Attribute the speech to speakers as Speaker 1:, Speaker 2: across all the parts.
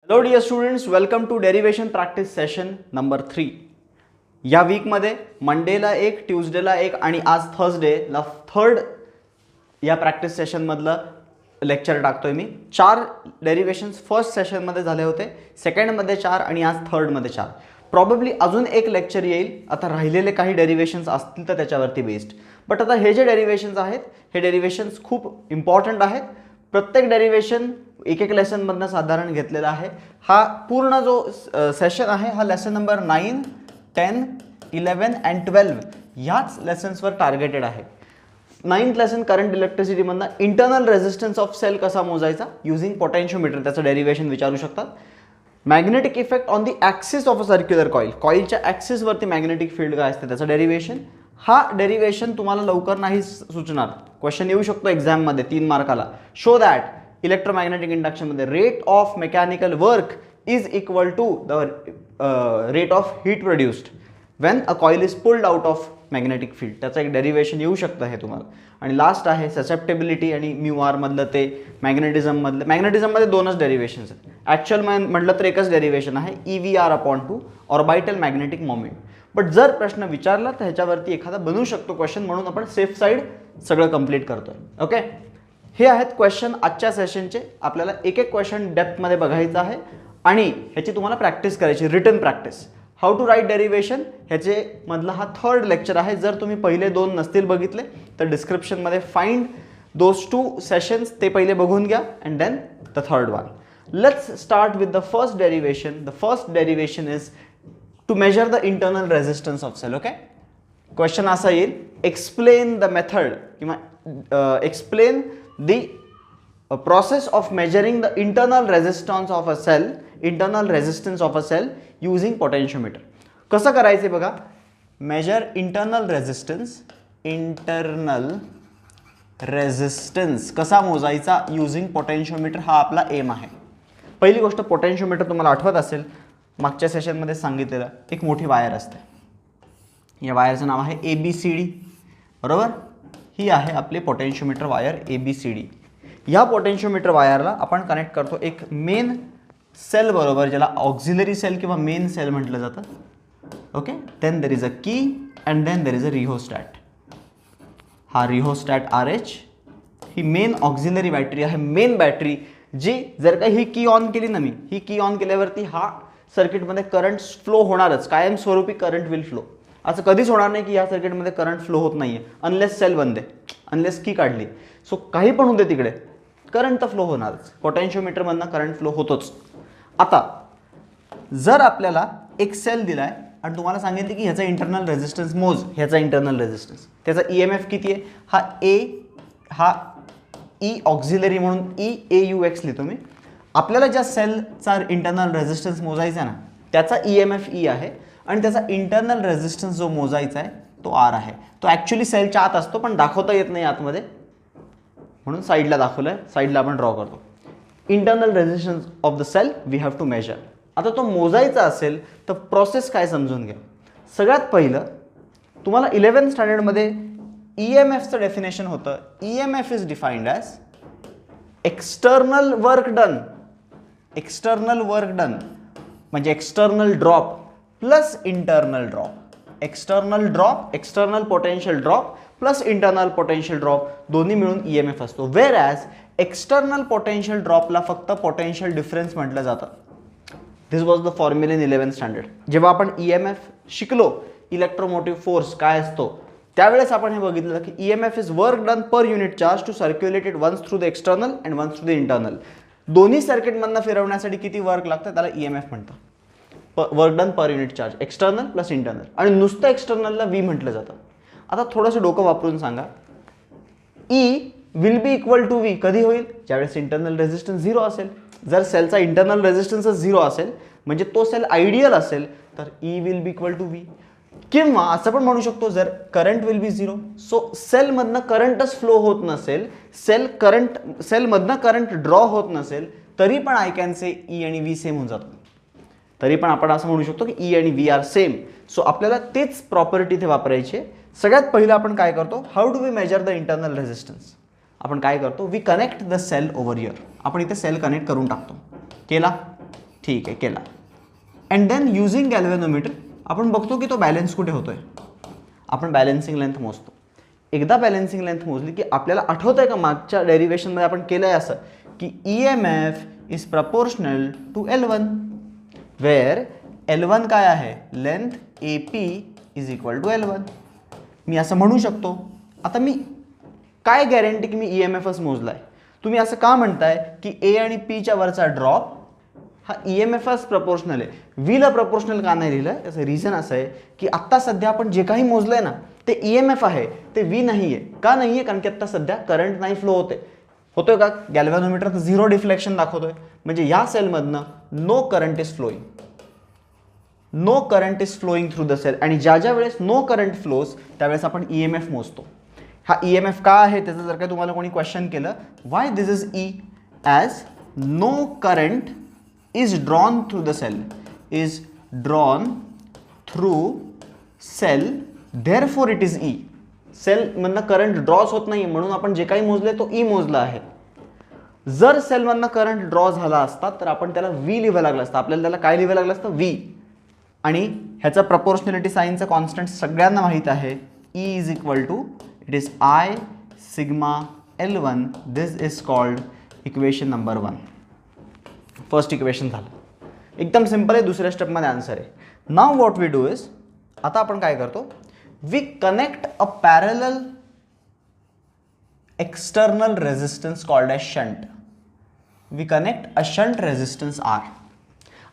Speaker 1: Hello dear students, welcome to derivation practice session number 3. या वीकमध्ये मंडेला एक, ट्यूजडेला एक आणि आज थर्सडेला थर्ड या प्रॅक्टिस सेशनमधलं लेक्चर टाकतोय मी. 4 डेरिवेशन्स फर्स्ट सेशनमध्ये झाले होते, सेकंडमध्ये 4 आणि आज थर्डमध्ये 4. प्रॉबेबली अजून एक लेक्चर येईल, आता राहिलेले काही डेरिवेशन्स असतील तर त्याच्यावरती बेस्ड. बट आता हे जे डेरिवेशन्स आहेत हे डेरिवेशन्स खूप इम्पॉर्टंट आहेत. प्रत्येक डेरिवेशन एक एक लेसनमधनं साधारण घेतलेला आहे. हा पूर्ण जो सेशन आहे हा लेसन नंबर 9, 10, 11 अँड 12 ह्याच लेसन्सवर टार्गेटेड आहे. 9th लेसन करंट इलेक्ट्रिसिटीमधनं इंटरनल रेजिस्टन्स ऑफ सेल कसा मोजायचा युझिंग पोटेन्शियोमीटर, त्याचं डेरिवेशन विचारू शकतात. Magnetic effect on the axis of a circular coil, कॉईलच्या ॲक्सिसवरती मॅग्नेटिक फील्ड काय असते त्याचं डेरिवेशन. हा डेरिवेशन तुम्हाला लवकर नाही सुचणार, क्वेश्चन येऊ शकतो एक्झाममध्ये 3 मार्काला. शो दॅट इलेक्ट्रोमॅग्नेटिक इंडक्शनमध्ये rate of mechanical work is equal to the rate of heat produced when a coil is pulled out of magnetic field, त्याचं एक डेरिवेशन येऊ शकतं हे तुम्हाला. आणि लास्ट आहे ससेप्टेबिलिटी आणि म्यू आर मधलं ते मॅग्नेटिझममधलं. मॅग्नेटिझममध्ये 2च डेरिवेशन्स आहेत, ॲक्च्युअल म्हटलं तर एकच डेरिवेशन आहे EVR/2 orbital magnetic moment. But जर प्रश्न विचारला तर ह्याच्यावरती एखादा बनवू शकतो क्वेश्चन, म्हणून आपण सेफ साईड सगळं कंप्लीट करतोय. ओके, हे आहेत क्वेश्चन आजच्या सेशनचे. आपल्याला एक एक क्वेश्चन डेप्थमध्ये बघायचं आहे आणि ह्याची तुम्हाला प्रॅक्टिस करायची, written practice. How to write derivation ह्याचे मधला हा थर्ड लेक्चर आहे. जर तुम्ही पहिले 2 नसतील बघितले तर डिस्क्रिप्शनमध्ये फाइंड दोज 2 सेशन्स, ते पहिले बघून घ्या and then the third one. Let's start with the first derivation. The first derivation is to measure the internal resistance of cell. Okay, question असा येईल, एक्सप्लेन द मेथड किंवा explain the process of measuring the internal resistance of a cell, internal resistance of a cell using potentiometer. कसं करायचे बघा, measure internal resistance कसा मोजायचा using potentiometer, हा आपला एम आहे. पहिली गोष्ट, पोटेन्शियोमीटर तुम्हाला आठवत असेल मागच्या सेशनमध्ये सांगितलेलं, एक मोठी वायर असते. या वायरचं नाव आहे ABCD, बरोबर. ही आहे आपली पोटेन्शियोमीटर वायर ABCD. या पोटेन्शियोमीटर वायरला आपण कनेक्ट करतो एक मेन सेल बरोबर, ज्याला ऑक्झिलरी सेल किंवा मेन सेल म्हटलं जातं. Okay, then there is a key and then there is a rheostat. हा रिहोस्टॅट RH, ही मेन ऑक्झिलरी बॅटरी आहे, मेन बॅटरी, जी जर का ही की ऑन केली ना, मी ही की ऑन केल्यावरती हा सर्किटमध्ये करंट फ्लो होणारच, कायमस्वरूपी करंट विल फ्लो. असं कधीच होणार नाही की या सर्किटमध्ये करंट फ्लो होत नाहीये, अनलेस सेल बंद आहे, अनलेस की काढली. सो काही पण होते तिकडे करंट तर फ्लो होणारच, पोटेन्शियोमीटरमधनं करंट फ्लो होतोच. आता जर आपल्याला एक सेल दिलाय आणि तुम्हाला सांगितलं की ह्याचा इंटरनल रेजिस्टन्स मोज, ह्याचा इंटरनल रेजिस्टन्स, त्याचा EMF किती आहे, हा A, हा E ऑक्झिलरी म्हणून EAUX लिहितो मी. आपल्याला ज्या सेलचा इंटरनल रेजिस्टन्स मोजायचा ना, त्याचा EMF E आहे आणि त्याचा इंटरनल रेजिस्टन्स जो मोजायचा आहे तो R आहे. तो ॲक्च्युली सेलच्या आत असतो पण दाखवता येत नाही आतमध्ये, म्हणून साईडला दाखवलं आहे, साईडला आपण ड्रॉ करतो. Internal resistance of the cell we have to measure. आता तो मोजायचा असेल तर प्रोसेस काय समजून घ्या. सगळ्यात पहिलं तुम्हाला 11th स्टँडर्डमध्ये EMFचं डेफिनेशन होतं. EMF is defined as external work done. External work done म्हणजे external drop plus internal drop. External drop, external potential drop plus internal potential drop, दोन्ही मिळून EMF असतो. वेर ॲज एक्सटर्नल पोटेन्शियल ड्रॉपला फक्त potential difference म्हटलं जातं. This was the formula in 11th standard. जेव्हा आपण EMF शिकलो, इलेक्ट्रोमोटिव्ह फोर्स काय असतो, त्यावेळेस आपण हे बघितलं की EMF is work done per unit charge to circulated once through the external and once through the internal. दोन्ही सर्किटमधनं फिरवण्यासाठी किती वर्क लागतं त्याला EMF म्हणतं. Work done per unit charge, external plus internal, आणि नुसतं एक्सटर्नलला V म्हटलं जातं. आता थोडंसं डोकं वापरून सांगा, E will be equal to V कधी होईल, ज्यावेळेस इंटरनल रेजिस्टन्स 0 असेल. जर सेलचा इंटरनल रेजिस्टन्सच 0 असेल म्हणजे तो सेल आयडियल असेल तर E will be equal to V. किंवा असं पण म्हणू शकतो, जर करंट विल बी 0, सो सेलमधनं करंटच फ्लो होत नसेल, सेलमधनं करंट ड्रॉ होत नसेल, तरी पण आय कॅन से E आणि V सेम होऊन जातो. तरी पण आपण असं म्हणू शकतो की E आणि V आर सेम. सो आपल्याला तेच प्रॉपर्टी इथे वापरायची आहे. सगळ्यात पहिलं आपण काय करतो, how do we measure the internal resistance. आपण काय करतो, we connect the cell over here. आपण इथे सेल कनेक्ट करून टाकतो. केला, ठीक आहे, केला. अँड देन युझिंग गॅल्व्हॅनोमीटर आपण बघतो की तो बॅलन्स कुठे होतोय. आपण बॅलन्सिंग लेंथ मोजतो. एकदा बॅलन्सिंग लेंथ मोजली की आपल्याला आठवतंय का मागच्या डेरिव्हेशनमध्ये आपण केलंय असं की EMF is proportional to L1 where L1 काय आहे, length AP is equal to L1. मी असं म्हणू शकतो. आता मी काय गॅरंटी की मी EMFच मोजलाय. तुम्ही असं का म्हणताय की A आणि P च्या वरचा ड्रॉप हा EMFच प्रपोर्शनल आहे. व्हीला प्रपोर्शनल का नाही लिहिलं, याचं रिझन असं आहे की आत्ता सध्या आपण जे काही मोजलंय ना ते EMF आहे, ते V नाही आहे. का नाही आहे, कारण की आत्ता सध्या करंट नाही फ्लो होतोय का. गॅल्व्हॅनोमीटर 0 डिफ्लेक्शन दाखवतोय, म्हणजे या सेलमधनं no current is flowing. No current is flowing through the cell. आणि ज्या ज्या वेळेस नो करंट फ्लोज त्यावेळेस आपण EMF मोजतो. हा EMF का आहे त्याचं जर काय तुम्हाला कोणी क्वेश्चन केलं, why this is E, as no current is drawn through the cell, is drawn through cell, therefore it is E. Cell मधनं करंट ड्रॉच होत नाही म्हणून आपण जे काही मोजले तो E मोजला आहे. जर सेल मधनं करंट ड्रॉ झाला असता तर आपण त्याला V लिहावं लागलं असतं. आपल्याला त्याला काय लिहावं लागलं असतं, V. आणि ह्याचा प्रपोर्शनॅलिटी साइनचा कॉन्स्टंट सगळ्यांना माहित आहे, E is equal to it is I sigma L1. This is called equation number 1. First equation झालं. एकदम सिंपल आहे. दुसऱ्या स्टेपमध्ये आन्सर आहे. नाव व्हॉट वी डू इज, आता आपण काय करतो, we connect a parallel external resistance called as shunt. We connect a shunt resistance R.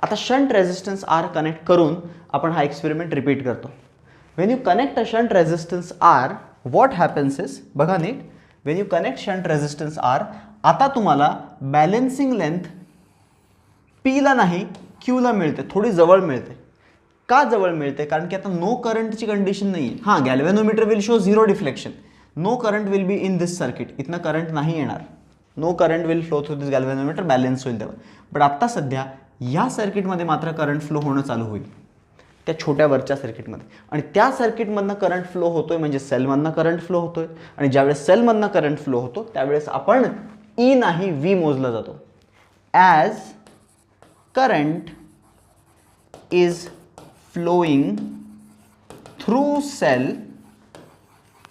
Speaker 1: आता शंट रेजिस्टन्स R कनेक्ट करून आपण हा एक्सपेरिमेंट रिपीट करतो. When you connect a shunt resistance R, what happens is, बघा नीट, when you connect shunt resistance R, आता तुम्हाला balancing length Pला नाही Qला मिळते, थोडी जवळ मिळते. का जवळ मिळते, कारण की आता नो करंटची कंडिशन नाही आहे. हां, galvanometer will show 0 deflection. No current will be in this circuit. इथनं करंट नाही येणार. No current will flow through this galvanometer, balance होईल तेव्हा. बट आत्ता सध्या या सर्किटमध्ये मात्र करंट फ्लो होणं चालू होईल, त्या छोट्या वरच्या सर्किटमध्ये. आणि त्या सर्किटमधनं करंट फ्लो होतोय म्हणजे सेलमधनं करंट फ्लो होतोय. आणि ज्यावेळेस सेलमधनं करंट फ्लो होतो त्यावेळेस आपण E नाही V मोजला जातो. As current is flowing through cell,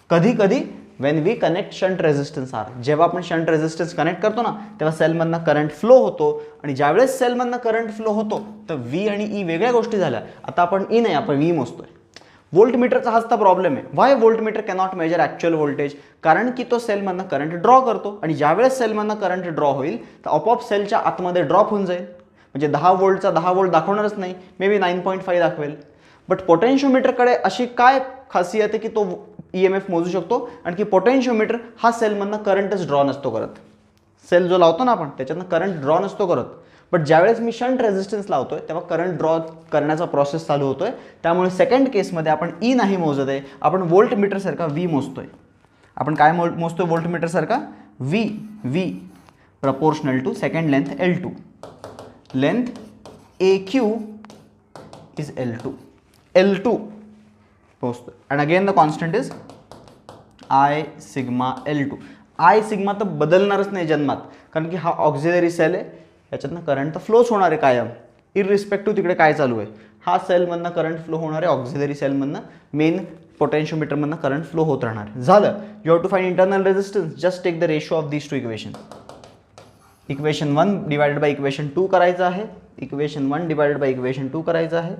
Speaker 1: कधी कधी when we connect shunt resistance R, जेव्हा आपण शंट रेजिस्टन्स कनेक्ट करतो ना तेव्हा सेलमधनं करंट फ्लो होतो. आणि ज्यावेळेस सेलमधनं करंट फ्लो होतो तर V आणि E वेगळ्या गोष्टी झाल्या. आता आपण E नाही, आपण V मोजतोय. व्होल्टमीटरचा हाच तर प्रॉब्लेम आहे. Why voltmeter cannot measure actual voltage, कारण की तो सेलमधनं करंट ड्रॉ करतो. आणि ज्यावेळेस सेलमधनं करंट ड्रॉ होईल तर आपोआप सेलच्या आतमध्ये ड्रॉप होऊन जाईल. म्हणजे 10 वोल्टचा 10 वोल्ट दाखवणारच नाही, मे बी 9.5 दाखवेल. बट पोटेन्शिओमीटरकडे अशी काय खासियत आहे की तो EMF मोजू शकतो, आणि की पोटेन्शिओमीटर हा सेलमधनं करंटच ड्रॉ नसतो करत. सेल जो लावतो ना आपण त्याच्यातनं करंट ड्रॉ नसतो करत. बट ज्यावेळेस मी शंट रेजिस्टन्स लावतोय तेव्हा करंट ड्रॉ करण्याचा प्रोसेस चालू होतोय. त्यामुळे सेकंड केसमध्ये आपण E नाही मोजत आहे, आपण व्होल्टमीटरसारखा V मोजतोय. आपण काय मोजतोय व्होल्टमीटरसारखा, V proportional to second length L2. Length AQ is L2 post, and again the constant is I sigma L2. I sigma तर बदलणारच नाही जन्मात, कारण की हा ऑक्झिलरी सेल आहे, याच्यातनं करंट तर फ्लोच होणार आहे कायम, इररिस्पेक्टिव्ह तिकडे काय चालू आहे. हा सेलमधनं करंट फ्लो होणार आहे, ऑक्झिलरी सेलमधनं मेन पोटेन्शिओमीटरमधनं करंट फ्लो होत राहणार. झालं. You have to find internal resistance. Just take the ratio of these two equation. Equation 1 divided by equation 2 करायचं आहे. इक्वेशन 1 डिवाइडेड बाय इक्वेशन 2 करायचं आहे.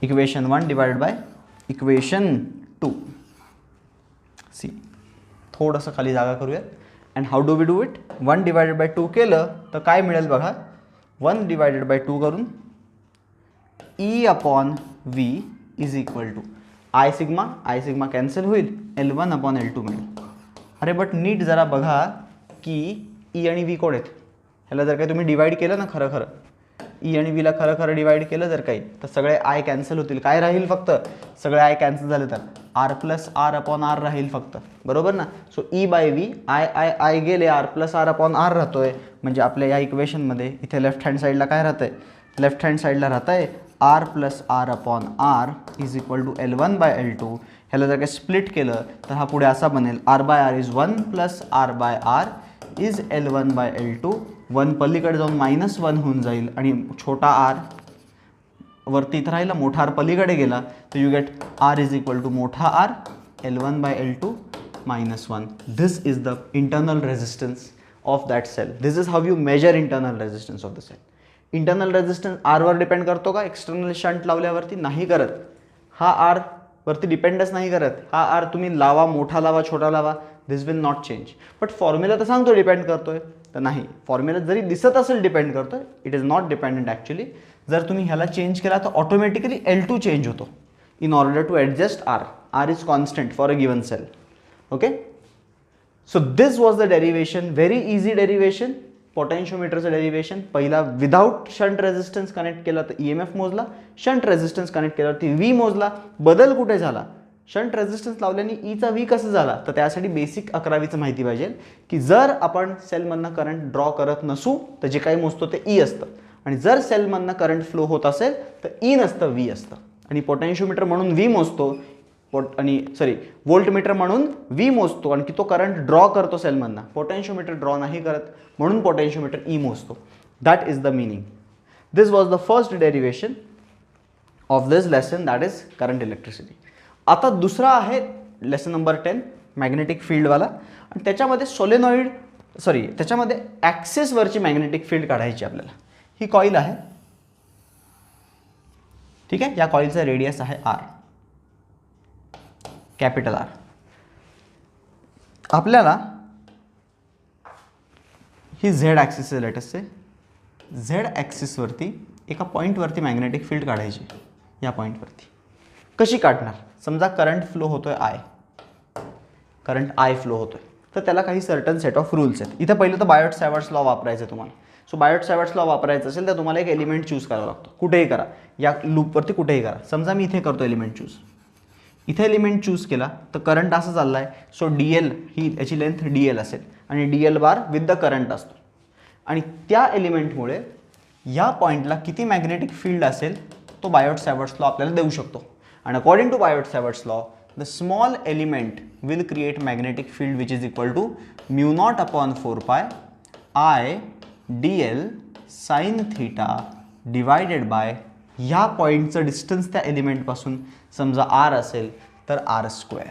Speaker 1: Equation 1 divided by equation 2. See, थोडंसं खाली जागा करूयात. And how do we do it. 1 divided by 2 केलं तर काय मिळेल बघा. 1 डिवाइडेड बाय 2 करून E upon V is equal to I sigma cancel होईल, L1 अपॉन L2 मिळेल. अरे बट नीट जरा बघा की E आणि V कोण आहेत. ह्याला जर काही तुम्ही डिवाइड केलं ना खरं E आणि Vला खरं डिवाइड केलं जर काही तर सगळे I कॅन्सल होतील. काय राहील फक्त, सगळे I कॅन्सल झाले तर R plus R upon R राहील फक्त, बरोबर ना. So E by V I गेले, R plus R upon R राहतोय. म्हणजे आपल्या या इक्वेशनमध्ये इथे लेफ्ट हँड साईडला काय राहतंय, लेफ्ट हँड साईडला राहतंय R plus R upon R is equal to L1 by L2. ह्याला जर काही स्प्लिट केलं तर हा पुढे असा बनेल, R by R is 1 plus R by R is L1 by L2. 1 पलीकडे जाऊन -1 होऊन जाईल आणि छोटा आर वरती इथं राहिला, मोठा आर पलीकडे गेला, तर you get R is equal to मोठा R L1 by L2 -1. This is the internal resistance of that cell. This is how you measure internal resistance of the cell. Internal resistance आरवर depend करतो का? External shunt लावल्यावरती नाही करत. हा R वरती डिपेंडच नाही करत. हा आर तुम्ही लावा, मोठा लावा, छोटा लावा, this will not change. But formula तर सांगतो डिपेंड करतोय, तर नाही, फॉर्म्युला जरी दिसत असेल डिपेंड करतोय, it is not dependent actually. जर तुम्ही ह्याला चेंज केला तर ऑटोमॅटिकली L2 चेंज होतो in order to adjust R. R is constant for a given cell. Okay, so this was the derivation, very easy derivation. पोटेन्शियोमीटरचं derivation पहिला without shunt resistance connect केला तर EMF मोजला, shunt resistance connect केल्यावरती V मोजला. बदल कुठे झाला? शंट रेजिस्टन्स लावल्याने ईचा V कसं झाला? तर त्यासाठी बेसिक 11वीचं माहिती पाहिजे की जर आपण सेलमधनं करंट ड्रॉ करत नसू तर जे काही मोजतो ते E असतं, आणि जर सेलमधनं करंट फ्लो होत असेल तर E नसतं, V असतं. आणि पोटेन्शियोमीटर म्हणून V मोजतो, व्होल्टमीटर म्हणून V मोजतो, आणि तो करंट ड्रॉ करतो सेलमधनं. पोटेन्शियोमीटर ड्रॉ नाही करत, म्हणून पोटेन्शियोमीटर E मोजतो. That is the meaning. This was the first derivation of this lesson, that is current electricity. आता दुसरा आहे लेसन नंबर 10, मॅग्नेटिक फील्डवाला, आणि त्याच्यामध्ये त्याच्यामध्ये ॲक्सिसवरची मॅग्नेटिक फील्ड काढायची आपल्याला. ही कॉईल आहे, ठीक आहे. या कॉईलचा रेडियस आहे R, कॅपिटल R. आपल्याला ही झेड ॲक्सिस आहे, लेट अस से झेड ॲक्सिसवरती एका पॉईंटवरती मॅग्नेटिक फील्ड काढायची. या पॉईंटवरती कशी काढणार? समजा करंट फ्लो होतोय करंट I फ्लो होतोय, तर त्याला काही सर्टन सेट ऑफ रूल्स आहेत. इथं पहिलं तर बायोट सॅवर्ट्स लॉ वापरायचं आहे तुम्हाला. सो बायोट सॅवर्ट्स लॉ वापरायचं असेल तर तुम्हाला एक एलिमेंट चूज करावा लागतो. कुठेही करा, या लूपवरती कुठेही करा. समजा मी इथे करतो एलिमेंट चूज, इथे एलिमेंट चूज केला तर करंट असं चालला आहे. सो DL ही याची लेंथ DL असेल, आणि DL bar with the current असतो, आणि त्या एलिमेंटमुळे या पॉईंटला किती मॅग्नेटिक फील्ड असेल तो बायोट सॅवर्ट्स लॉ आपल्याला देऊ शकतो. आणि according to Biot Savart's law, the small element will create magnetic field which is equal to mu naught upon 4 pi I dl sin theta divided by ह्या पॉईंटचं distance त्या एलिमेंटपासून समजा R असेल तर R².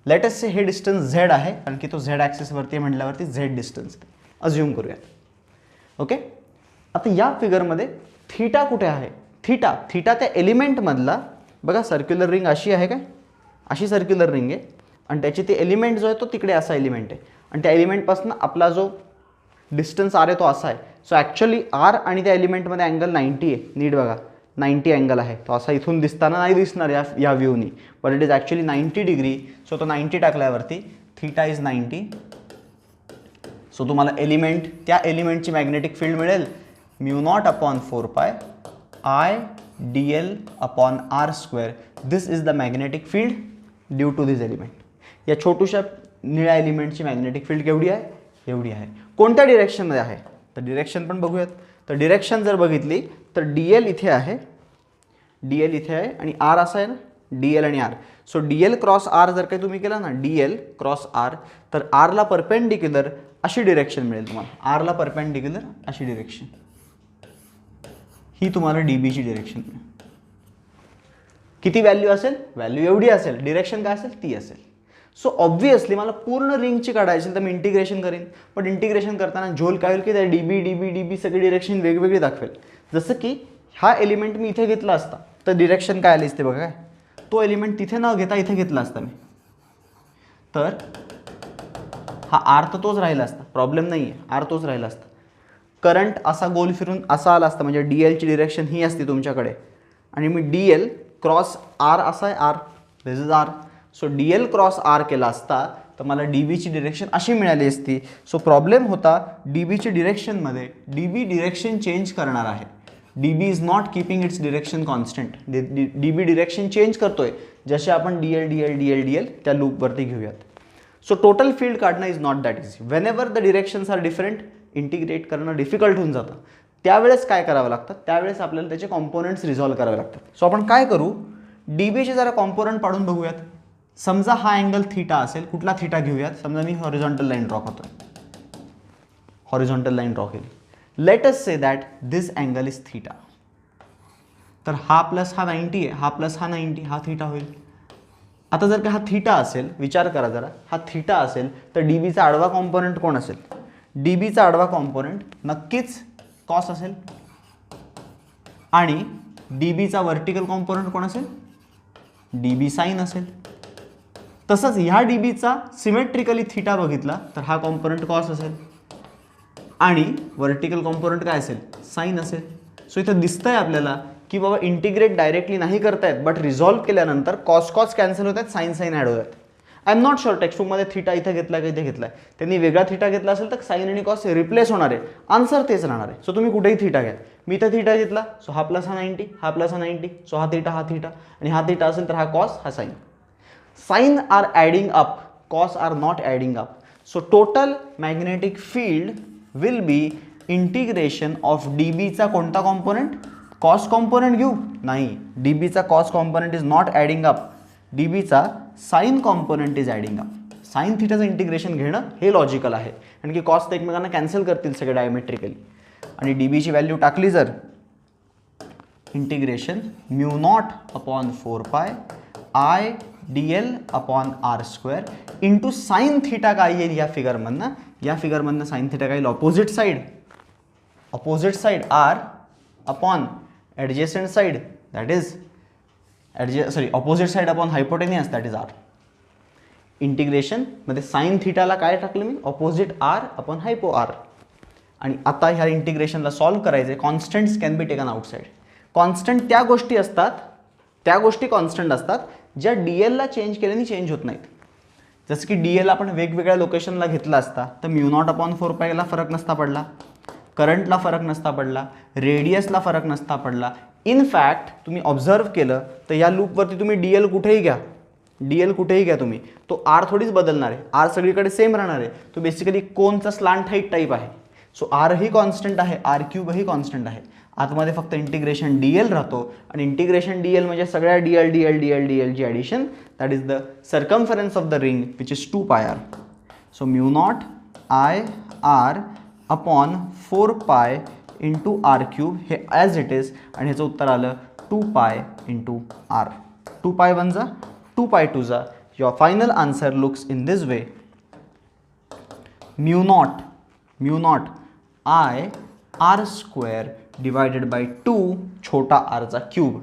Speaker 1: Let us से हे distance Z आहे, कारण की तो Z ॲक्सिसवरती म्हटल्यावरती Z डिस्टन्स अज्युम करूयात. ओके, आता या फिगरमध्ये थीटा कुठे आहे? थीटा त्या एलिमेंटमधला, बघा सर्क्युलर रिंग अशी आहे काय, अशी सर्क्युलर रिंग आहे, आणि त्याची ते एलिमेंट जो आहे तो तिकडे असा एलिमेंट आहे, आणि त्या एलिमेंटपासून आपला जो डिस्टन्स R आहे तो असा आहे. सो ॲक्च्युअली R आणि त्या एलिमेंटमध्ये अँगल 90 आहे. नीट बघा, 90 अँगल आहे. तो असा इथून दिसताना नाही दिसणार या व्ह्यूनी, but it is actually 90 degree. So तो 90 टाकल्यावरती थीटा इज 90. सो तुम्हाला त्या एलिमेंटची मॅग्नेटिक फील्ड मिळेल mu naught upon 4 pi I dl upon R². This is the magnetic field due to this element. या छोटूशा निळ्या एलिमेंटची मॅग्नेटिक फील्ड केवढी आहे? एवढी आहे. कोणत्या डिरेक्शनमध्ये आहे? तर डिरेक्शन पण बघूयात. तर डिरेक्शन जर बघितली तर DL इथे आहे, आणि R असा आहे ना, DL आणि R. So DL cross R जर काही तुम्ही केला ना, DL क्रॉस R, तर Rला परपेंडिक्युलर अशी डिरेक्शन मिळेल तुम्हाला. Rला परपेंडिक्युलर अशी डिरेक्शन, ही तुम्हाला DBची डिरेक्शन मिळेल. किती व्हॅल्यू असेल? व्हॅल्यू एवढी असेल. डिरेक्शन काय असेल? ती असेल. सो ऑब्व्हियसली मला पूर्ण रिंगची काढायची तर मी इंटिग्रेशन करीन, पण इंटिग्रेशन करताना झोल काय होईल की त्या DB सगळी डिरेक्शन वेगवेगळी दाखवेल. जसं की हा एलिमेंट मी इथे घेतला असता तर डिरेक्शन काय आली असते बघा, काय तो एलिमेंट तिथे न घेता इथे घेतला असता मी, तर हा R तर तोच राहिला असता, प्रॉब्लेम नाही आहे, R तोच राहिला असता. करंट असा गोल फिरून असा आला असता, म्हणजे DLची डिरेक्शन ही असते तुमच्याकडे, आणि मी DL क्रॉस R असा आहे, R this is R. So DL cross R केला असता तर मला DBची डिरेक्शन अशी मिळाली असती. सो प्रॉब्लेम होता DBची डिरेक्शनमध्ये, DB डिरेक्शन चेंज करणार आहे. DB is not keeping its direction constant. DB direction change करतोय, जसे आपण DL त्या लूपवरती घेऊयात. सो टोटल फील्ड काढणं is not that easy. Whenever the directions are different, integrate करणं डिफिकल्ट होऊन जातं. त्यावेळेस काय करावं लागतं? त्यावेळेस आपल्याला त्याचे कॉम्पोनंट्स रिझॉल्व्ह करावे लागतात. सो आपण काय करू, DBचे जरा कॉम्पोनंट पाडून बघूयात. समजा हा अँगल थीटा असेल, कुठला थीटा घेऊयात, समजा मी हॉरिझॉन्टल लाईन ड्रॉ करतोय, हॉरिझॉन्टल लाईन ड्रॉ केली. Let us say that this angle is theta. तर हा प्लस हा 90 आहे, हा प्लस हा 90, हा थीटा होईल. आता जर का हा थीटा असेल, विचार करा जरा, हा थीटा असेल तर डीबीचा आडवा कॉम्पोनंट कोण असेल? डीबीचा आडवा कॉम्पोनंट नक्कीच कॉस असेल आणि डीबीचा वर्टिकल कॉम्पोनंट कोण असेल? डीबी साइन असेल. तसंच ह्या डीबीचा सिमेट्रिकली थीटा बघितला तर हा कॉम्पोनंट कॉस असेल आणि वर्टिकल कॉम्पोनंट काय असेल? साइन असेल. सो इथं दिसतंय आपल्याला की बाबा इंटिग्रेट डायरेक्टली नाही करतायत, बट रिझॉल्व्ह केल्यानंतर कॉस कॉस कॅन्सल होतात, साइन साइन ॲड होतात. आय एम नॉट शुअर टेक्स्टबुकमध्ये थीटा इथे घेतला का इथे घेतलाय, त्यांनी वेगळा थीटा घेतला असेल तर साइन आणि कॉस रिप्लेस होणार आहे, आन्सर तेच राहणार आहे. सो तुम्ही कुठेही थीटा घ्या, मी इथं थीटा घेतला, सो हा प्लस हा 90, हा प्लस हा 90, सो हा थीटा आणि हा थीटा असेल तर हा कॉस हा sine. Sine are adding up, cos are not adding up. So total magnetic field will be integration of डीबीचा कोणता कॉम्पोनंट? कॉस कॉम्पोनंट घेऊ? नाही, डीबीचा cos component is not adding up, डीबीचा sine component is adding up. Sine थीटाचं integration घेणं हे logical आहे, कारण की कॉस तर एकमेकांना कॅन्सल करतील सगळे डायमेट्रिकली. आणि डीबीची व्हॅल्यू टाकली जर, इंटिग्रेशन म्यू नॉट अपॉन 4 पाय IDL upon r² into sine theta काय येईल या फिगरमधनं? या फिगरमधनं साइन थीटा काय येईल? Opposite side r upon adjacent side that is opposite side upon hypotenuse that is r. Integration मध्ये साइन थीटाला काय टाकलं मी? Opposite r upon hypo r. आणि आता ह्या इंटिग्रेशनला सॉल्व्ह करायचे, constants can be taken outside. Constant त्या गोष्टी असतात, त्या गोष्टी कॉन्स्टंट असतात ज्या डीएलला चेंज केल्याने चेंज होत नाहीत. जसं की डीएल आपण वेगवेगळ्या लोकेशनला घेतला असता तर म्यू नॉट अपॉन 4 पायला फरक नसता पडला, करंटला फरक नसता पडला, रेडियसला फरक नसता पडला. इनफॅक्ट तुम्ही ऑब्झर्व केलं तर या लूपवरती तुम्ही डीएल कुठेही घ्या तुम्ही, तो आर थोडीच बदलणार आहे, आर सगळीकडे सेम राहणार आहे. तो बेसिकली कोनचा स्लांट हाईट टाईप आहे. सो आर ही कॉन्स्टंट आहे, r³ ही कॉन्स्टंट आहे. आतमध्ये फक्त इंटिग्रेशन डीएल राहतो आणि इंटिग्रेशन डीएल म्हणजे सगळ्या डीएल ची addition, that is the circumference of the ring which is 2 πr. So mu naught IR upon 4 pi into r³ हे ॲज इट इज, आणि ह्याचं उत्तर आलं 2 पाय इंटू r. 2 पाय 1 जा, 2 पाय 2 जा. Your final answer looks in this way. Mu naught IR² divided by 2 छोटा आरचा क्यूब.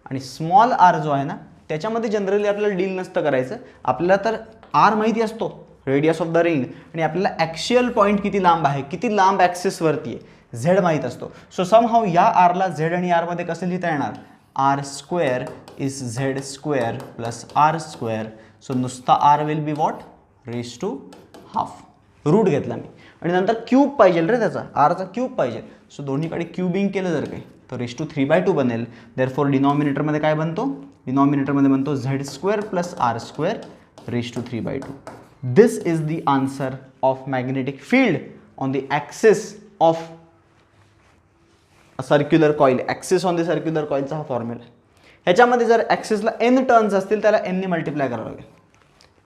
Speaker 1: आणि स्मॉल आर जो आहे ना त्याच्यामध्ये जनरली आपल्याला डील नसतं करायचं, आपल्याला तर आर माहिती असतो, रेडियस ऑफ द रिंग, आणि आपल्याला ॲक्सियल पॉईंट किती लांब आहे, किती लांब ॲक्सिसवरती आहे, झेड माहीत असतो. सो समहाऊ या आरला झेड आणि आरमध्ये कसं लिहिता येणार? r² is z² plus r². So नुसता R will be what? Raise to half. Root घेतला मी आणि नंतर क्यूब पाहिजे रे त्याचा, आरचा क्यूब पाहिजे. सो दोन्हीकडे क्यूबिंग केलं जर काही तर रेज टू 3/2 बनेल. देअरफॉर डिनॉमिनेटरमध्ये काय बनतो? डिनॉमिनेटरमध्ये बनतो z² plus r² raise to 3/2. This is the answer of magnetic field on the axis of circular coil. Axis on the circular कॉईलचा हा फॉर्म्युला आहे. ह्याच्यामध्ये जर ॲक्सिसला n टर्न्स असतील त्याला n ने मल्टिप्लाय करावं लागेल.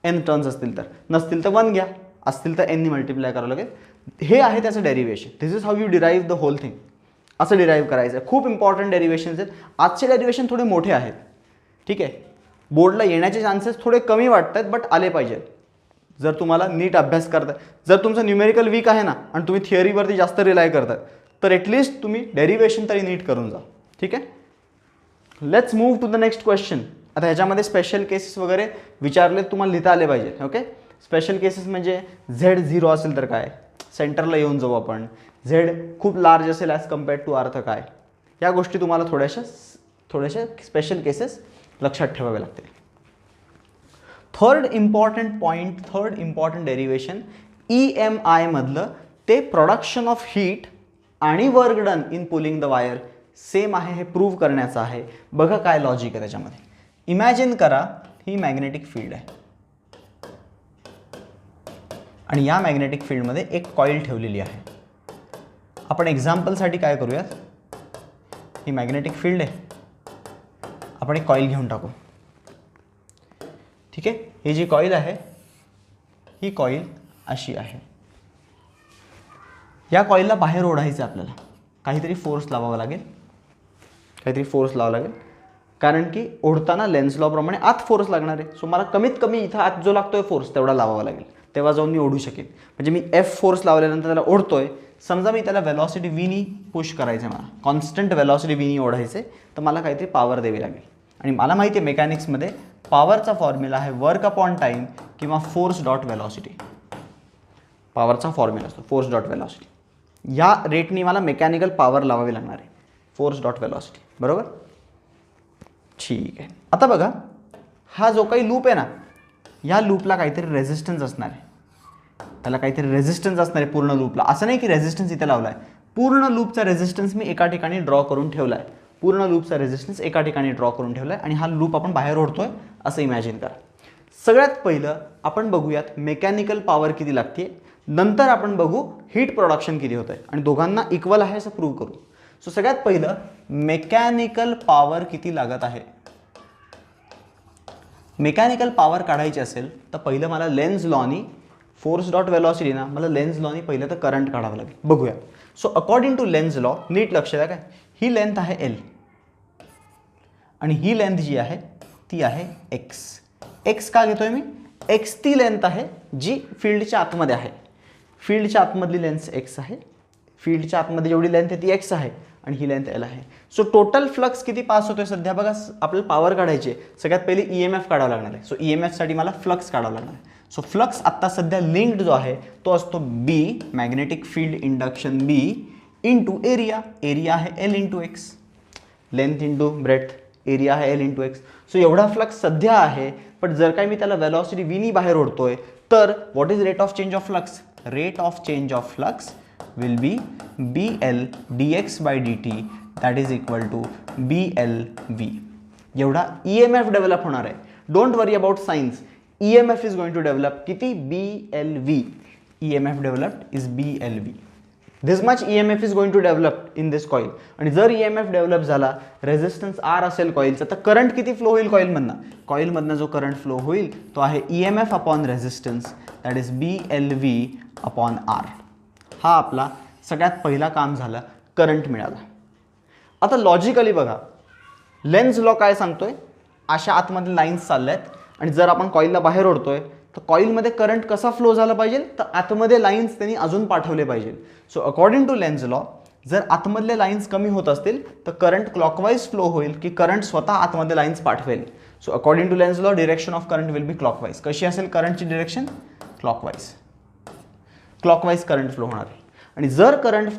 Speaker 1: n टर्न्स असतील तर, नसतील तर 1 घ्या, असतील तर n ने मल्टिप्लाय करावं लागेल. हे आहे त्याचं derivation. This is how you derive the whole thing. असं डिराईव्ह करायचं आहे. खूप इम्पॉर्टंट डेरिवेशन्स आहेत. आजचे डेरिवेशन थोडे मोठे आहेत, ठीक आहे. बोर्डला येण्याचे चान्सेस थोडे कमी वाटत आहेत, बट आले पाहिजेत जर तुम्हाला नीट अभ्यास करताय. जर तुमचं न्यूमेरिकल वीक आहे ना आणि तुम्ही थिअरीवरती जास्त रिलाय करताय तर ॲटलिस्ट तुम्ही डेरिवेशन तरी नीट करून जा, ठीक आहे. Let's move to the next question. आता ह्याच्यामध्ये स्पेशल केसेस वगैरे विचारले तुम्हाला लिहिता आले पाहिजे, ओके. स्पेशल केसेस म्हणजे Z0 असेल तर काय, सेंटरला येऊन जाऊ आपण. Z खूप लार्ज असेल ॲज कम्पेअर्ड टू आर तर काय, या गोष्टी तुम्हाला थोड्याशा स्पेशल केसेस लक्षात ठेवावे लागतील. थर्ड इम्पॉर्टंट डेरिवेशन EMI मधलं ते प्रोडक्शन ऑफ हीट आणि work done in pulling the wire same आहे हे प्रूव्ह करण्याचं आहे. बघा काय लॉजिक आहे त्याच्यामध्ये. इमॅजिन करा ही मॅग्नेटिक फील्ड आहे आणि या मॅग्नेटिक फील्डमध्ये एक कॉईल ठेवलेली आहे. आपण एक्झाम्पलसाठी काय करूयात, ही मॅग्नेटिक फील्ड आहे, आपण एक कॉईल घेऊन टाकू. ठीक आहे. ही जी कॉईल आहे ही कॉईल अशी आहे. या कॉईलला बाहेर ओढायचं आपल्याला, काहीतरी फोर्स लावावा लागेल, कारण की ओढताना लेन्झ लॉ प्रमाणे आत फोर्स लागणार आहे. सो मला कमीत कमी इथं आत जो लागतोय फोर्स तेवढा लावावा लागेल, तेव्हा जाऊन मी ओढू शकेन. म्हणजे मी एफ फोर्स लावल्यानंतर त्याला ओढतोय. समजा मी त्याला वेलॉसिटी व्हीनी पुश करायचं आहे, मला कॉन्स्टंट वेलॉसिटी व्हीनी ओढायचं आहे, तर मला काहीतरी पॉवर द्यावी लागेल. आणि मला माहिती आहे मेकॅनिक्समध्ये पॉवरचा फॉर्म्युला आहे वर्क अपॉन टाईम किंवा फोर्स डॉट वेलॉसिटी. पॉवरचा फॉर्म्युला असतो फोर्स डॉट वेलॉसिटी. या रेटनी मला मेकॅनिकल पॉवर लावावी लागणार आहे, फोर्स डॉट वेलॉसिटी. बरोबर, ठीक आहे. आता बघा, हा जो काही लूप आहे ना, या लूपला काहीतरी रेझिस्टन्स असणार आहे. त्याला काहीतरी रेझिस्टन्स असणार आहे पूर्ण लूपला. असं नाही की रेझिस्टन्स इथे लावला आहे, पूर्ण लूपचा रेझिस्टन्स मी एका ठिकाणी ड्रॉ करून ठेवला आहे. आणि हा लूप आपण बाहेर ओढतोय असं इमॅजिन करा. सगळ्यात पहिलं आपण बघूयात मेकॅनिकल पॉवर किती लागते, नंतर आपण बघू हीट प्रोडक्शन किती होतं आहे, आणि दोघांना इक्वल आहे असं प्रूव्ह करू. सो सगळ्यात पहिलं मेकॅनिकल पॉवर किती लागत आहे. मेकॅनिकल पॉवर काढायची असेल तर पहिलं मला लेन्झ लॉनी, फोर्स डॉट वेलॉसिटी ना, मला लेन्झ लॉनी पहिलं तर करंट काढावं लागेल. बघूया. So according to Lenz law, नीट लक्ष द्या, काय ही लेंथ आहे एल आणि ही लेंथ जी आहे ती आहे एक्स. एक्स का घेतोय मी, एक्स ती लेंथ आहे जी फील्डच्या आतमध्ये आहे. फील्डच्या आतमधली लेंथ एक्स आहे, फील्डच्या आतमध्ये जेवढी लेंथ आहे ती एक्स आहे, आणि ही लेंथ एल आहे. सो टोटल फ्लक्स किती पास होतोय सध्या बघा. आपल्याला पॉवर काढायची आहे, सगळ्यात पहिले EMF काढावं लागणार आहे. सो EMFसाठी मला फ्लक्स काढावं लागणार आहे. सो फ्लक्स आत्ता सध्या लिंक्ड जो आहे तो असतो बी, मॅग्नेटिक फील्ड इंडक्शन बी इंटू एरिया. एरिया आहे L into x, length into breadth, area आहे एल इंटू एक्स. सो एवढा फ्लक्स सध्या आहे. पण जर काही मी त्याला वेलॉसिटी व्हीनी बाहेर ओढतोय तर what is rate of change of flux. Rate of change of flux will be BL dx by dt that is equal to BLV. एवढा EMF डेव्हलप होणार आहे. Don't worry about science, EMF is going to develop. किती, BLV. EMF developed is BLV. This much EMF is going to develop in this coil. आणि जर EMF डेव्हलप झाला, resistance R असेल कॉईलचा, तर करंट किती फ्लो होईल कॉईलमधनं. कॉईलमधनं जो करंट फ्लो होईल तो आहे EMF upon resistance, that is BLV upon R. हा आपला सगळ्यात पहिला काम झालं, करंट मिळाला. आता लॉजिकली बघा, लेन्झ लॉ काय सांगतोय, अशा आतमध्ये लाईन्स चालल्या आहेत, आणि जर आपण कॉईलला बाहेर ओढतोय तर कॉईलमध्ये करंट कसा फ्लो झाला पाहिजे, तर आतमध्ये लाईन्स त्यांनी अजून पाठवले पाहिजे. So according to Lenz law, जर आतमधले लाईन्स कमी होत असतील तर करंट क्लॉकवाईज फ्लो होईल की करंट स्वतः आतमध्ये लाईन्स पाठवेल. So according to Lenz law, direction of current will be clockwise. कशी असेल करंटची डिरेक्शन, क्लॉकवाईज करंट फ्लो होणार आहे. आणि जर करंट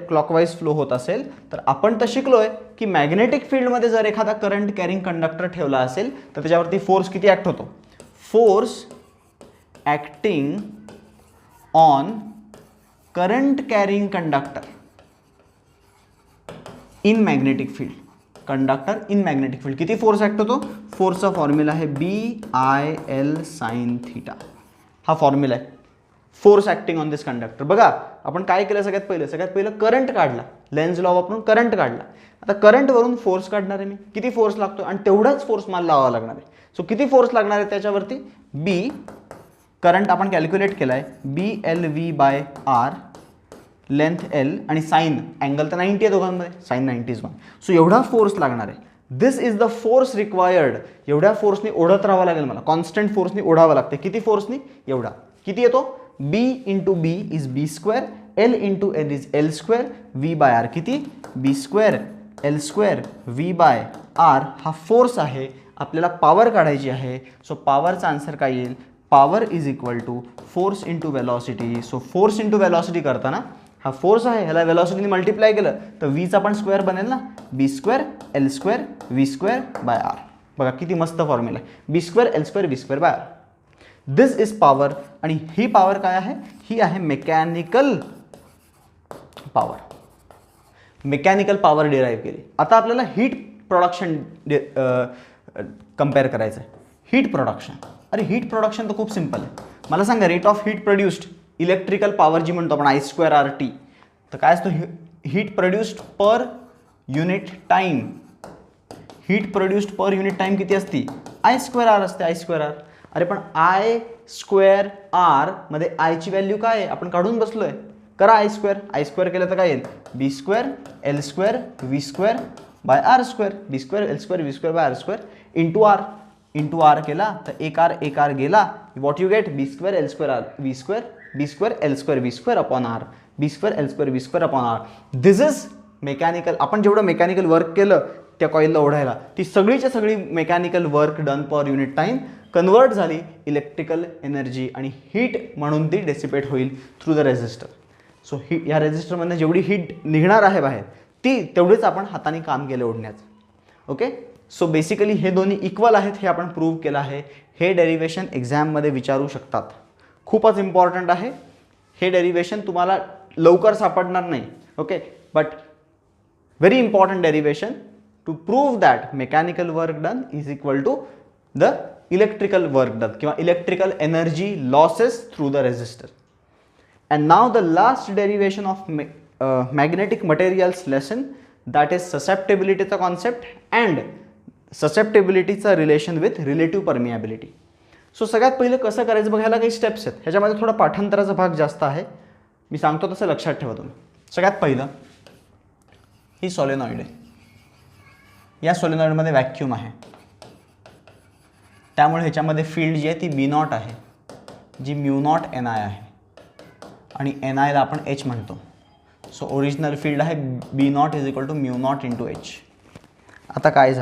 Speaker 1: क्लॉकवाईज फ्लो होत असेल तर आपण तर शिकलोय की मॅग्नेटिक फील्डमध्ये जर एखादा करंट कॅरिंग कंडक्टर ठेवला असेल तर त्याच्यावरती फोर्स किती ॲक्ट होतो. Force acting on current carrying conductor in magnetic field. Conductor in magnetic field किती फोर्स ॲक्ट होतो. फोर्सचा फॉर्म्युला आहे BIL sin θ. हा फॉर्म्युला आहे force acting on this conductor. बघा आपण काय केलं, सगळ्यात पहिलं करंट काढला, लेन्झ लॉ वापरून करंट काढला. आता करंटवरून फोर्स काढणार आहे मी, किती फोर्स लागतो, आणि तेवढाच फोर्स मला लावावा लागणार आहे. सो किती फोर्स लागणार आहे त्याच्यावरती, B करंट आपण कॅल्क्युलेट केला आहे BLV/R, लेंथ L, आणि साईन अँगल तर 90 आहे दोघांमध्ये, साईन 90 is 1. सो एवढा फोर्स लागणार आहे. दिस इज द फोर्स रिक्वायर्ड. एवढ्या फोर्सनी ओढत राहावं लागेल मला, कॉन्स्टंट फोर्सनी ओढावं लागते. किती फोर्सनी, एवढा. किती येतो, B into B is B², L into L is L², V/R किती, B² L² V/R. हा फोर्स आहे. आपल्याला पॉवर काढायची आहे. सो पॉवरचा आन्सर काय येईल, power is equal to force into velocity. So force into velocity करताना हा फोर्स आहे, ह्याला वेलॉसिटीने मल्टिप्लाय केलं तर Vचा पण स्क्वेअर बनेल ना, B² L² V²/R. बघा किती मस्त फॉर्म्युला आहे, B² L² V²/R. This is power. आणि ही पॉवर काय आहे, ही आहे mechanical power. Mechanical power derive केली. आता आपल्याला हीट प्रोडक्शन कंपेअर करायचं आहे. हीट प्रोडक्शन, अरे हीट प्रोडक्शन तर खूप सिंपल आहे. मला सांगा, rate of heat produced, electrical power जी म्हणतो आपण I²RT, तर काय असतो, heat produced per unit time. Heat produced per unit time किती असते, I²R असते, I²R. अरे पण आय स्क्वेअर आर मध्ये आयची व्हॅल्यू काय आहे आपण काढून बसलोय. करा आय स्क्वेअर केलं तर काय येईल B square L square V square by R square. B square L square V square by R square into R केला तर एक आर गेला. What you get B square L square R V square B square L square V square upon R B square L square V square upon R. This is mechanical. आपण जेवढं mechanical work केलं त्या कॉईलला ओढायला ती सगळीच्या सगळी mechanical work done per unit time convert झाली electrical energy आणि हीट म्हणून ती डेसिपेट होईल थ्रू द रेझिस्टर. सो या रेझिस्टरमधनं जेवढी हीट निघणार आहे बाहेर ती तेवढीच आपण हाताने काम केलं ओढण्याचं. ओके. सो बेसिकली हे दोन्ही इक्वल आहेत हे आपण प्रूव्ह केलं आहे. हे डेरिवेशन एक्झाममध्ये विचारू शकतात. खूपच इम्पॉर्टंट आहे हे डेरिवेशन. तुम्हाला लवकर सापडणार नाही. Okay. But very important derivation to prove that mechanical work done is equal to the electrical work done किंवा electrical energy losses through the resistor. And now the last derivation of magnetic materials lesson, that is susceptibility चा concept and susceptibility चा relation with relative permeability. So सगळ्यात पहिलं कसं करायचं बघायला काही steps आहेत. ह्याच्यामध्ये थोडा पाठांतराचा भाग जास्त आहे. मी सांगतो तसं लक्षात ठेवा तुम्ही. सगळ्यात पहिलं ही सॉलेनॉइड आहे. या सॉलेनॉइडमध्ये व्हॅक्यूम आहे त्यामुळे ह्याच्यामध्ये फील्ड जी आहे ती बी नॉट आहे G mu not N I आहे आणि एन आयला आपण एच म्हणतो. सो ओरिजिनल फील्ड आहे B naught is equal to mu naught into H. आता काय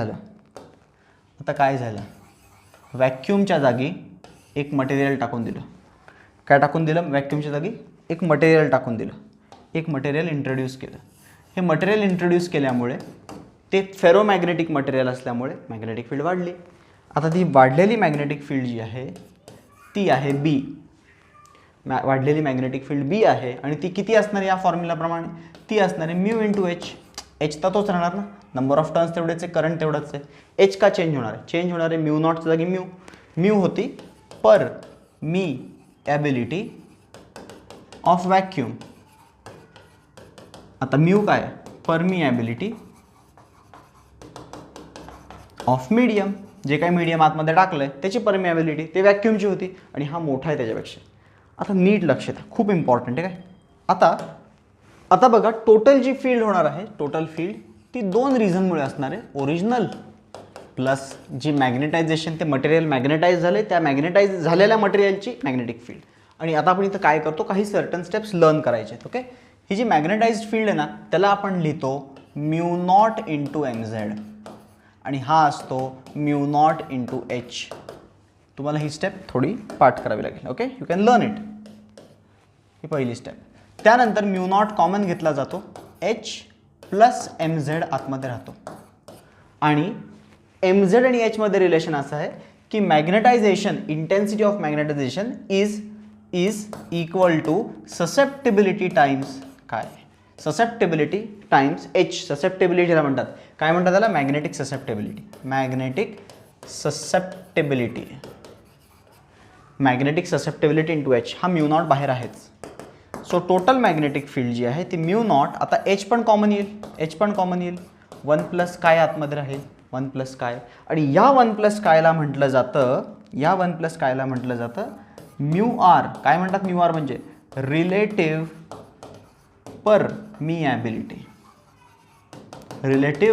Speaker 1: झालं व्हॅक्यूमच्या जागी एक मटेरियल टाकून दिलं. काय टाकून दिलं व्हॅक्यूमच्या जागी एक मटेरियल टाकून दिलं. एक मटेरियल इंट्रोड्यूस केलं. हे मटेरियल इंट्रोड्यूस केल्यामुळे ते फेरोमॅग्नेटिक मटेरियल असल्यामुळे मॅग्नेटिक फील्ड वाढली. आता ती वाढलेली मॅग्नेटिक फील्ड जी आहे ती आहे बी. वाढलेली मॅग्नेटिक फील्ड बी आहे आणि ती किती असणार या फॉर्म्युलाप्रमाणे ती असणार आहे म्यू इंटू एच. एच तर तोच राहणार ना. नंबर ऑफ टर्न्स तेवढेच आहे करंट तेवढंच आहे. एच का चेंज होणार आहे चेंज होणार आहे म्यू नॉटच्या जागी म्यू होती पर मी ॲबिलिटी ऑफ व्हॅक्यूम. आता म्यू काय परमिएबिलिटी ऑफ मीडियम. जे काही मीडियम आतमध्ये टाकलंय त्याची परमिएबिलिटी ते व्हॅक्यूमची होती आणि हा मोठा आहे त्याच्यापेक्षा. आता नीट लक्ष द्या खूप इम्पॉर्टंट आहे काय. आता बघा टोटल जी फील्ड होणार आहे टोटल फील्ड ती दोन रिझनमुळे असणार आहे. ओरिजिनल प्लस जी मॅग्नेटायझेशन ते मटेरियल मॅग्नेटाइज झाले त्या मॅग्नेटाइज झालेल्या मटेरियलची मॅग्नेटिक फील्ड. आणि आता आपण इथं काय करतो काही सर्टन स्टेप्स लर्न करायचे आहेत. ओके. ही जी मॅग्नेटाइज्ड फील्ड आहे ना त्याला आपण लिहितो mu naught into M Z आणि हा असतो म्यू नॉट इंटू एच. तुम्हाला ही स्टेप थोडी पाठ करावी लागेल. Okay. You can learn it. ही पहिली स्टेप. त्यानंतर म्यू नॉट कॉमन घेतला जातो एच प्लस एम झेड आतमध्ये राहतो आणि एम झेड आणि एचमध्ये रिलेशन असं आहे की magnetisation intensity of magnetisation is equal to susceptibility times काय ससेप्टिबिलिटी टाइम्स एच. ससेप्टिबिलिटीला म्हणतात काय म्हणतात त्याला magnetic susceptibility. Magnetic susceptibility into H. हा म्यू नॉट बाहेर आहेच. सो टोटल मॅग्नेटिक फील्ड जी आहे ती म्यू नॉट. आता एच पण कॉमन येईल 1 प्लस काय आतमध्ये राहील 1 प्लस काय आणि या 1 प्लस कायला म्हटलं जातं म्यू आर. काय म्हणतात म्यू आर म्हणजे रिलेटिव्ह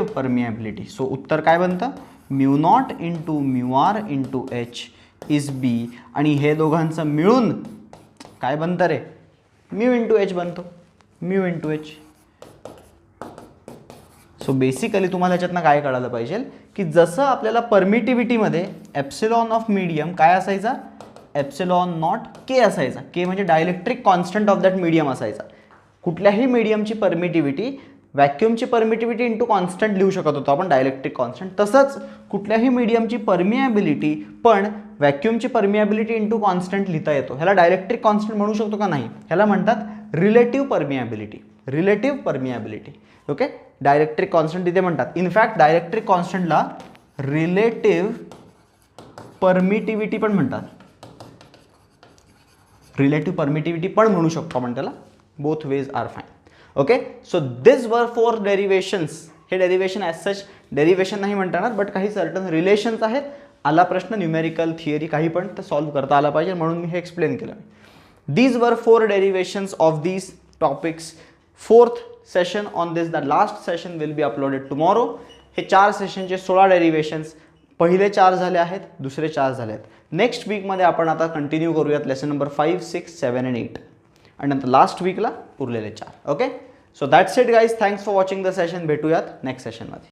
Speaker 1: परमिएबिलिटी. सो उत्तर काय बनतं mu naught into mu R into H is B आणि हे दोघांचं मिळून काय बनतं रे म्यू इंटू एच बनतो mu into H. So basically तुम्हाला ह्याच्यातनं काय कळालं पाहिजे की जसं आपल्याला परमिटिव्हिटीमध्ये एप्सिलॉन ऑफ मीडियम काय असायचा एप्सिलॉन नॉट के असायचा. के म्हणजे dielectric constant of that medium असायचा. कुठल्याही मीडियमची परमिटिव्हिटी व्हॅक्यूमची परमिटिव्हिटी इंटू कॉन्स्टंट लिहू शकत होतो आपण डायलेक्ट्रिक कॉन्स्टंट. तसंच कुठल्याही मीडियमची परमिएबिलिटी पण व्हॅक्यूमची परमिएबिलिटी इंटू कॉन्स्टंट लिहिता येतो. ह्याला डायलेक्ट्रिक कॉन्स्टंट म्हणू शकतो का नाही ह्याला म्हणतात relative permeability. Okay. Dielectric constant तिथे म्हणतात. इनफॅक्ट डायलेक्ट्रिक कॉन्स्टंटला रिलेटिव्ह परमिटिव्हिटी पण म्हणतात. रिलेटिव्ह परमिटिव्हिटी पण म्हणू शकतो आपण त्याला. Both ways are fine. Okay. So this were 4 derivations. हे डेरिवेशन ॲज सच डेरिवेशन नाही म्हणता येणार बट काही सर्टन रिलेशन्स आहेत आला प्रश्न न्यूमेरिकल थिअरी काही पण तर सॉल्व्ह करता आला पाहिजे, म्हणून मी हे एक्सप्लेन केलं. These were 4 derivations of these topics. 4th session on this, the last session will be uploaded tomorrow. हे 4 सेशनचे 16 डेरिवेशन्स, पहिले 4 झाले आहेत, दुसरे 4 झाले आहेत. नेक्स्ट वीकमध्ये आपण आता कंटिन्यू करूयात लेसन नंबर 5, 6, 7 and 8 आणि नंतर लास्ट वीकला उरलेले 4. Okay, so that's it guys. Thanks for watching the session. भेटूयात नेक्स्ट सेशनमध्ये.